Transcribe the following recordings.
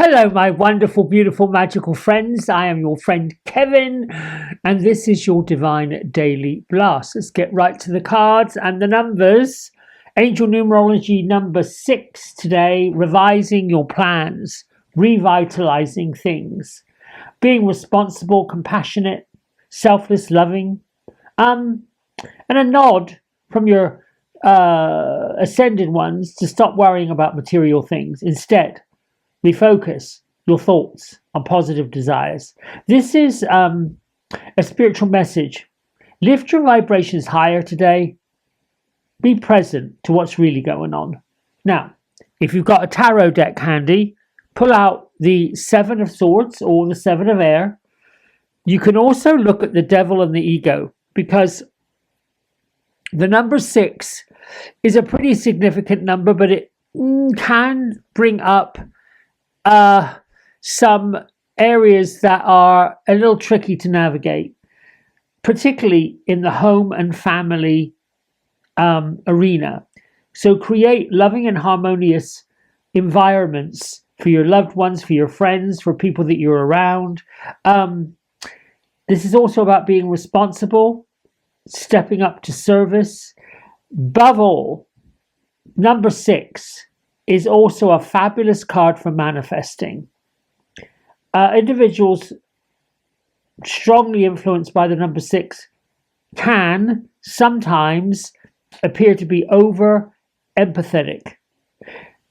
Hello, my wonderful, beautiful, magical friends. I am your friend Kevin, and this is your Divine Daily Blast. Let's get right to the cards and the numbers. Angel numerology number 6 today, revising your plans, revitalizing things, being responsible, compassionate, selfless, loving, and a nod from your ascended ones to stop worrying about material things. Instead, refocus your thoughts on positive desires. This is a spiritual message. Lift your vibrations higher today. Be present to what's really going on. Now, if you've got a tarot deck handy, pull out the Seven of Swords or the Seven of Air. You can also look at the Devil and the Ego, because the number 6 is a pretty significant number, but it can bring up some areas that are a little tricky to navigate, particularly in the home and family arena. So create loving and harmonious environments for your loved ones, for your friends, for people that you're around. This is also about being responsible, stepping up to service. Above all, number 6 is also a fabulous card for manifesting. Individuals strongly influenced by the number 6 can sometimes appear to be over empathetic.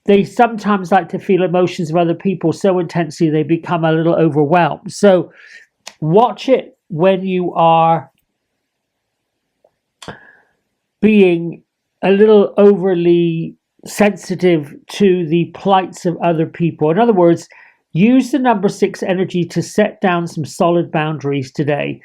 They sometimes like to feel emotions of other people so intensely they become a little overwhelmed. So watch it when you are being a little overly sensitive to the plights of other people. In other words, use the number 6 energy to set down some solid boundaries today.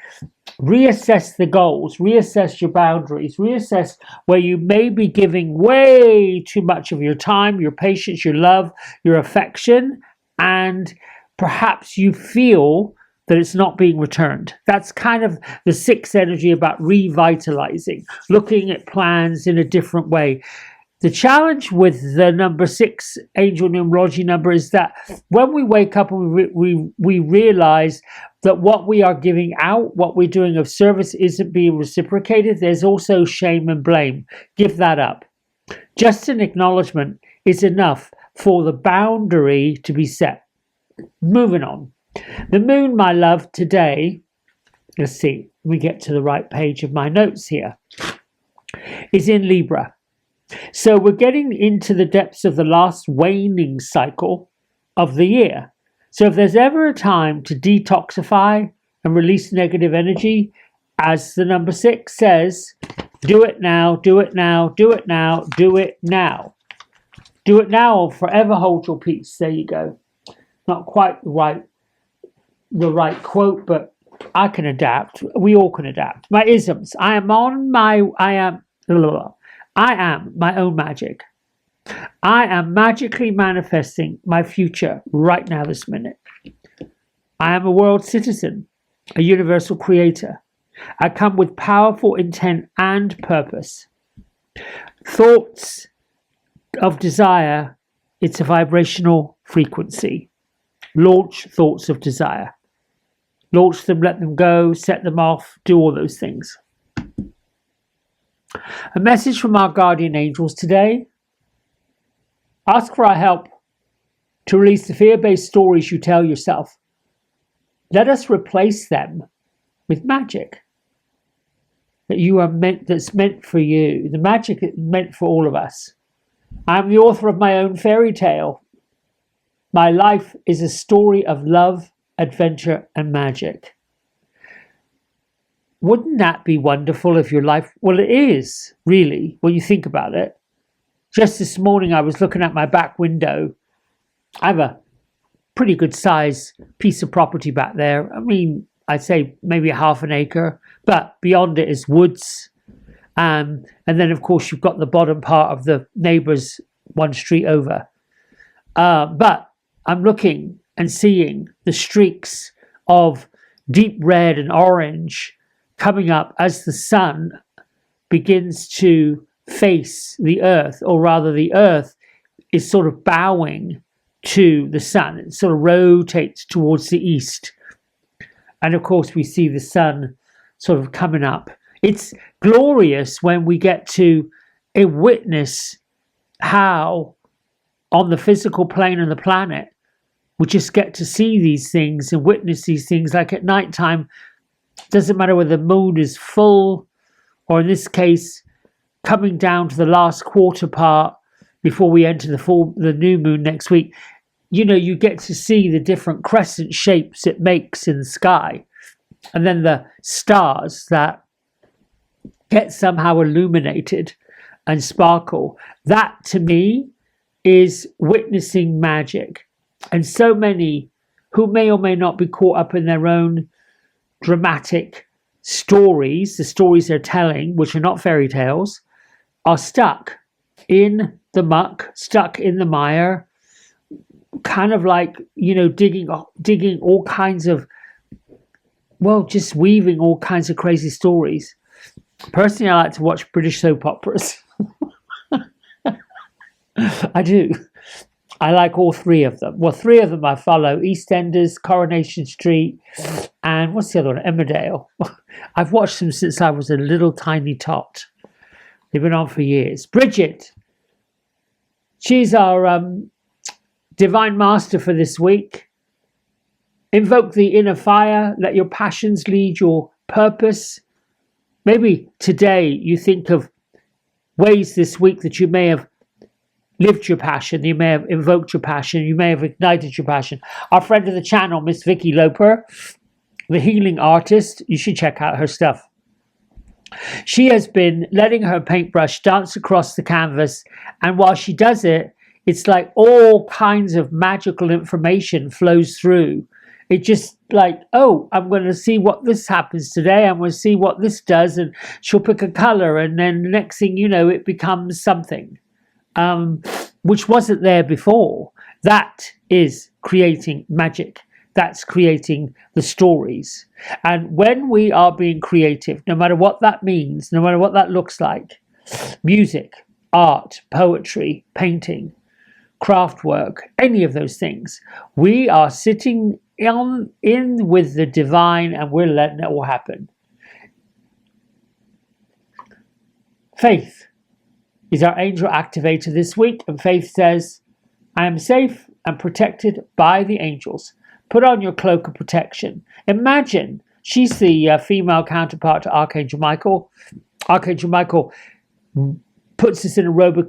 Reassess the goals, reassess your boundaries, reassess where you may be giving way too much of your time, your patience, your love, your affection, and perhaps you feel that it's not being returned. That's kind of the 6 energy about revitalizing, looking at plans in a different way. The challenge with the number 6 angel numerology number is that when we wake up and we realize that what we are giving out, what we're doing of service isn't being reciprocated, there's also shame and blame. Give that up. Just an acknowledgement is enough for the boundary to be set. Moving on. The moon, my love, today, let's see, we get to the right page of my notes here, is in Libra. So we're getting into the depths of the last waning cycle of the year. So if there's ever a time to detoxify and release negative energy, as the number 6 says, do it now, do it now, do it now, do it now. Do it now or forever hold your peace. There you go. Not quite the right quote, but I can adapt. We all can adapt. My isms. I am my own magic. I am magically manifesting my future right now, this minute. I am a world citizen, a universal creator. I come with powerful intent and purpose. Thoughts of desire, it's a vibrational frequency. Launch thoughts of desire. Launch them, let them go, set them off, do all those things. A message from our guardian angels today. Ask for our help to release the fear-based stories you tell yourself. Let us replace them with magic that's meant for you. The magic is meant for all of us. I'm the author of my own fairy tale. My life is a story of love, adventure, and magic. Wouldn't that be wonderful if your life... Well, it is, really, when you think about it. Just this morning, I was looking at my back window. I have a pretty good size piece of property back there. I mean, I'd say maybe half an acre, but beyond it is woods. And then, of course, you've got the bottom part of the neighbours one street over. But I'm looking and seeing the streaks of deep red and orange coming up as the sun begins to face the earth, or rather the earth is sort of bowing to the sun. It sort of rotates towards the east. And of course, we see the sun sort of coming up. It's glorious when we get to witness how, on the physical plane of the planet, we just get to see these things and witness these things. Like at nighttime, doesn't matter whether the moon is full, or in this case, coming down to the last quarter part before we enter the new moon next week. You know, you get to see the different crescent shapes it makes in the sky, and then the stars that get somehow illuminated and sparkle. That, to me, is witnessing magic. And so many who may or may not be caught up in their own dramatic stories, the stories they're telling, which are not fairy tales, are stuck in the muck, stuck in the mire, kind of like, you know, digging all kinds of, well, just weaving all kinds of crazy stories. Personally, I like to watch British soap operas. I do. I like all three of them. Well, three of them I follow: EastEnders, Coronation Street, and what's the other one? Emmerdale. I've watched them since I was a little tiny tot. They've been on for years. Bridget. She's our divine master for this week. Invoke the inner fire. Let your passions lead your purpose. Maybe today you think of ways this week that you may have lived your passion, you may have invoked your passion, you may have ignited your passion. Our friend of the channel, Miss Vicky Loper, the healing artist, you should check out her stuff. She has been letting her paintbrush dance across the canvas, and while she does it, it's like all kinds of magical information flows through. It just like, oh, I'm going to see what this happens today. I'm going to see what this does, and she'll pick a color, and then the next thing you know, it becomes something which wasn't there before. That is creating magic. That's creating the stories. And when we are being creative, no matter what that means, no matter what that looks like, music, art, poetry, painting, craft work, any of those things, we are sitting in with the divine, and we're letting it all happen. Faith is our angel activator this week, and Faith says, I am safe and protected by the angels. Put on your cloak of protection. Imagine, she's the female counterpart to Archangel Michael. Archangel Michael puts us in a robe of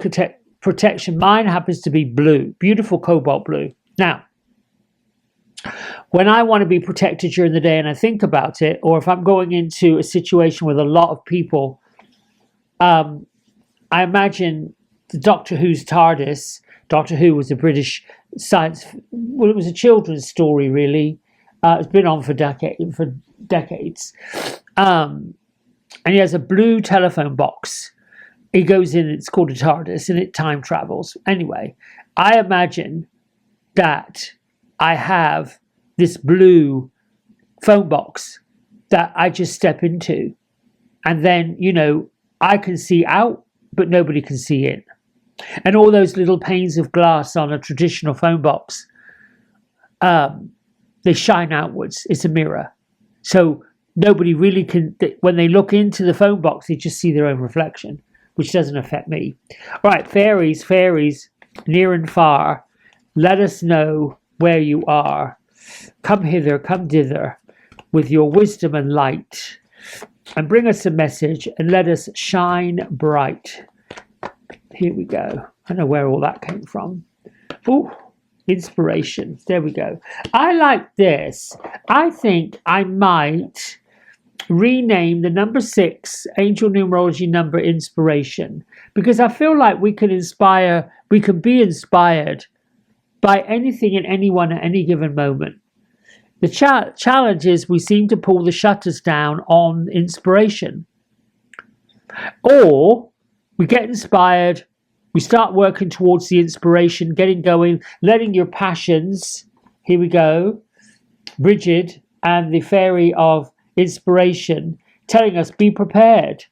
protection. Mine happens to be blue, beautiful cobalt blue. Now, when I want to be protected during the day and I think about it, or if I'm going into a situation with a lot of people, I imagine the Doctor Who's TARDIS. Doctor Who was a British science, well, it was a children's story, really. It's been on for decades. And he has a blue telephone box. He goes in, it's called a TARDIS, and it time travels. Anyway, I imagine that I have this blue phone box that I just step into. And then, you know, I can see out, but nobody can see in. And all those little panes of glass on a traditional phone box, they shine outwards. It's a mirror. So nobody really can, when they look into the phone box, they just see their own reflection, which doesn't affect me. All right, fairies, near and far, let us know where you are. Come hither, come thither, with your wisdom and light, and bring us a message, and let us shine bright. Here we go. I don't know where all that came from. Oh, inspiration. There we go. I like this. I think I might rename the number 6 angel numerology number inspiration, because I feel like we can be inspired by anything and anyone at any given moment. The challenge is we seem to pull the shutters down on inspiration. Or we get inspired, we start working towards the inspiration, getting going, letting your passions, here we go, Bridget and the fairy of inspiration, telling us be prepared,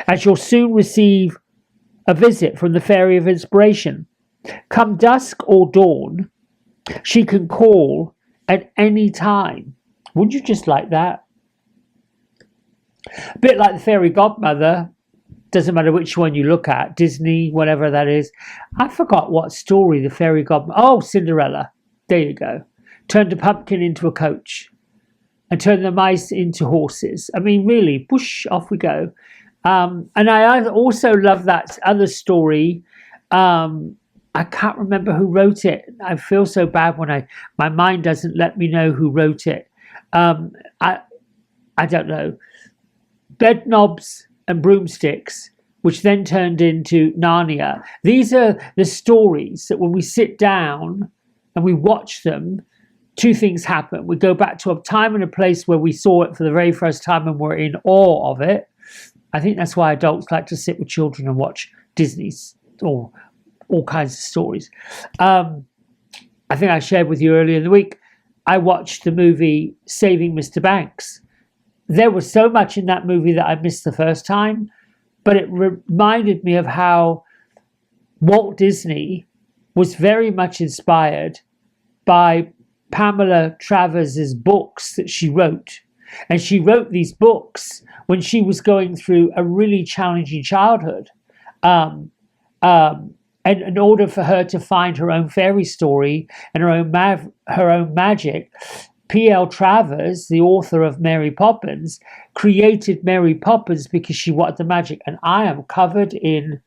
as you'll soon receive a visit from the fairy of inspiration. Come dusk or dawn, she can call at any time. Wouldn't you just like that? A bit like the fairy godmother. Doesn't matter which one you look at, Disney, whatever that is. I forgot what story the fairy godmother. Oh, Cinderella. There you go. Turned a pumpkin into a coach and turned the mice into horses. I mean, really, push, off we go. And I also love that other story. I can't remember who wrote it. I feel so bad when my mind doesn't let me know who wrote it. I don't know. Bedknobs and Broomsticks, which then turned into Narnia. These are the stories that when we sit down and we watch them, two things happen. We go back to a time and a place where we saw it for the very first time and we're in awe of it. I think that's why adults like to sit with children and watch Disney's or all kinds of stories. I think I shared with you earlier in the week, I watched the movie Saving Mr. Banks. There was so much in that movie that I missed the first time, but it reminded me of how Walt Disney was very much inspired by Pamela Travers' books that she wrote. And she wrote these books when she was going through a really challenging childhood. And in order for her to find her own fairy story and her own magic, P.L. Travers, the author of Mary Poppins, created Mary Poppins because she wanted the magic. And I am covered in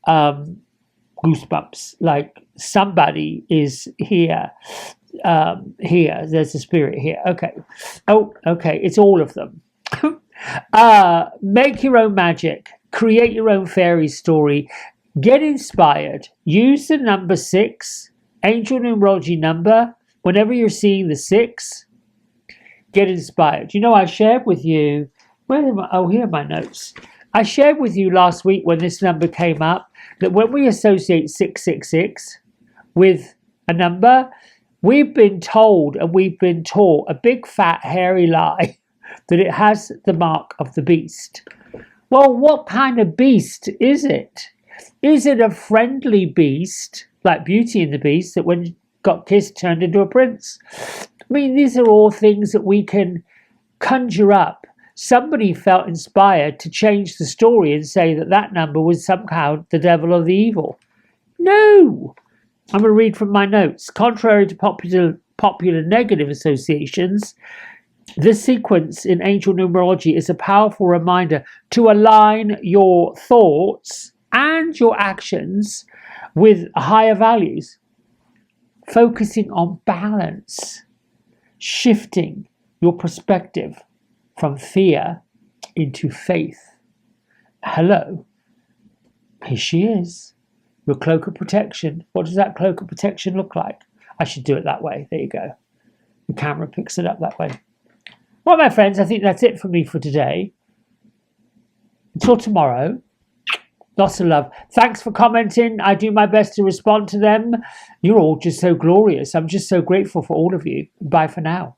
goosebumps, like somebody is here. There's a spirit here. Okay. Oh, okay. It's all of them. Make your own magic. Create your own fairy story. Get inspired. Use the number 6, angel numerology number. Whenever you're seeing the 6, get inspired. You know, I shared with you, where am I? Oh, here are my notes. I shared with you last week when this number came up that when we associate 666 with a number, we've been told and we've been taught a big fat hairy lie that it has the mark of the beast. Well, what kind of beast is it? Is it a friendly beast like Beauty and the Beast that when got kissed turned into a prince? I mean, these are all things that we can conjure up. Somebody felt inspired to change the story and say that that number was somehow the devil or the evil. No! I'm going to read from my notes. Contrary to popular negative associations, this sequence in angel numerology is a powerful reminder to align your thoughts and your actions with higher values, focusing on balance, shifting your perspective from fear into faith. Hello, here she is, your cloak of protection. What does that cloak of protection look like? I should do it that way. There you go. The camera picks it up that way. Well, my friends, I think that's it for me for today. Until tomorrow, lots of love. Thanks for commenting. I do my best to respond to them. You're all just so glorious. I'm just so grateful for all of you. Bye for now.